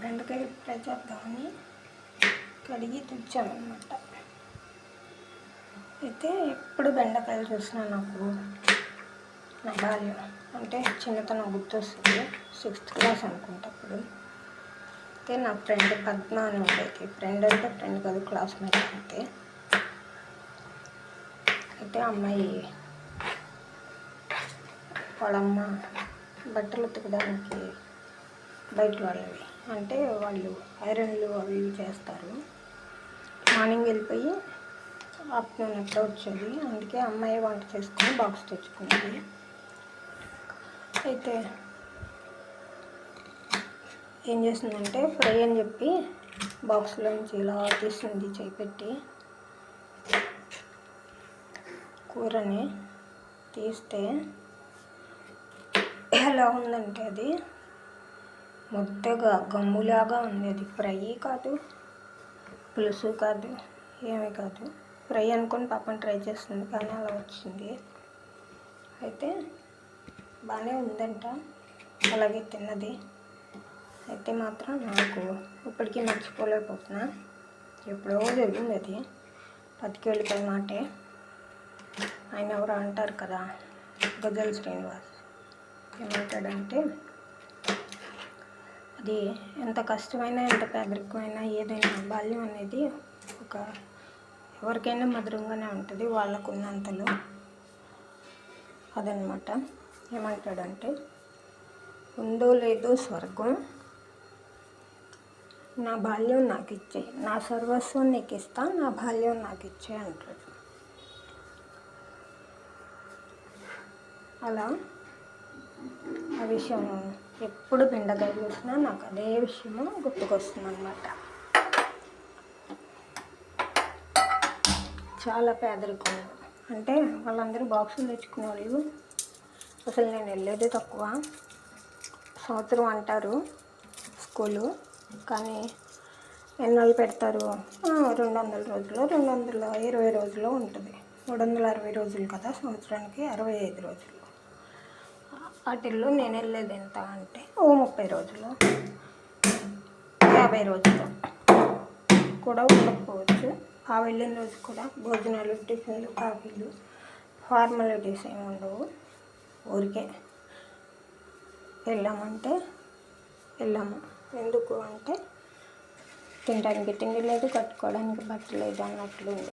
బెండకాయ ఫ్రై చేద్దామని కడిగి తెచ్చామన్నమాట. అయితే ఎప్పుడు బెండకాయలు చూసినా నాకు నా బాల్యం అంటే చిన్నతనం గుర్తొస్తుంది. 6th క్లాస్ అనుకుంటా అప్పుడు. అయితే నా ఫ్రెండ్ పద్మ అని ఉండేది. ఫ్రెండ్ అంటే ఫ్రెండ్ కాదు, క్లాస్మేట్ అంతే. అయితే అమ్మాయి వాళ్ళమ్మ బట్టలు ఉతకడానికి బయట వాళ్ళవి అంటే వాళ్ళు ఐరన్లు అవి ఇవి చేస్తారు. మార్నింగ్ వెళ్ళిపోయి ఆఫ్టర్నూన్ ఎప్పుడో వచ్చేది. అందుకే అమ్మాయి వంట చేసుకుని బాక్స్ తెచ్చుకునేది. అయితే ఏం చేసిందంటే ఫ్రై అని చెప్పి బాక్స్లోంచి ఇలా తీసింది చేయి పెట్టి. కూరని తీస్తే ఎలా ఉందంటే అది ముద్దగా గమ్ములాగా ఉంది. అది ఫ్రై కాదు, పులుసు కాదు, ఏమీ కాదు. ఫ్రై అనుకొని పాపం ట్రై చేస్తుంది కానీ అలా వచ్చింది. అయితే బాగానే ఉందంట, అలాగే తిన్నది. అయితే మాత్రం నాకు ఇప్పటికీ మర్చిపోలేకపోతున్నా. ఎప్పుడో జరిగింది అది, 10కి వెళ్ళిపోయే మాటే. ఆయన ఎవరు అంటారు కదా, గజల్ శ్రీనివాస్ ఏమంటాడంటే, అది ఎంత కష్టమైనా ఎంత పేదరికమైనా ఏదైనా బాల్యం అనేది ఒక ఎవరికైనా మధురంగానే ఉంటుంది వాళ్ళకు ఉన్నంతలో. అదనమాట. ఏమంటాడంటే, ఉందో లేదో స్వర్గం నా బాల్యం నాకు ఇచ్చే, నా సర్వస్వం నీకు ఇస్తా, నా బాల్యం నాకు ఇచ్చే అంటాడు. అలా ఆ విషయం ఎప్పుడు బెండకాయ చూసినా నాకు అదే విషయము గుర్తుకొస్తుంది అన్నమాట. చాలా పేదరికం అంటే వాళ్ళందరూ బాక్సులు తెచ్చుకునేవాళ్ళు. అసలు నేను వెళ్ళేది తక్కువ. సంవత్సరం అంటారు స్కూలు, కానీ ఎన్నాళ్ళు పెడతారు? 200 రోజులు, 220 రోజులు ఉంటుంది. 360 రోజులు కదా సంవత్సరానికి, 65 రోజులు. వాటిల్లో నేను వెళ్ళేది ఎంత అంటే 30 రోజులు, 50 రోజులు కూడా ఉండకపోవచ్చు. ఆ వెళ్ళిన రోజు కూడా భోజనాలు, టిఫిన్లు, కాఫీలు, ఫార్మాలిటీస్ ఏమి ఉండవు. ఊరికే వెళ్ళామంటే వెళ్ళాము. ఎందుకు అంటే తినడానికి తిండి లేదు, కట్టుకోవడానికి బట్ట లేదు అన్నట్లు.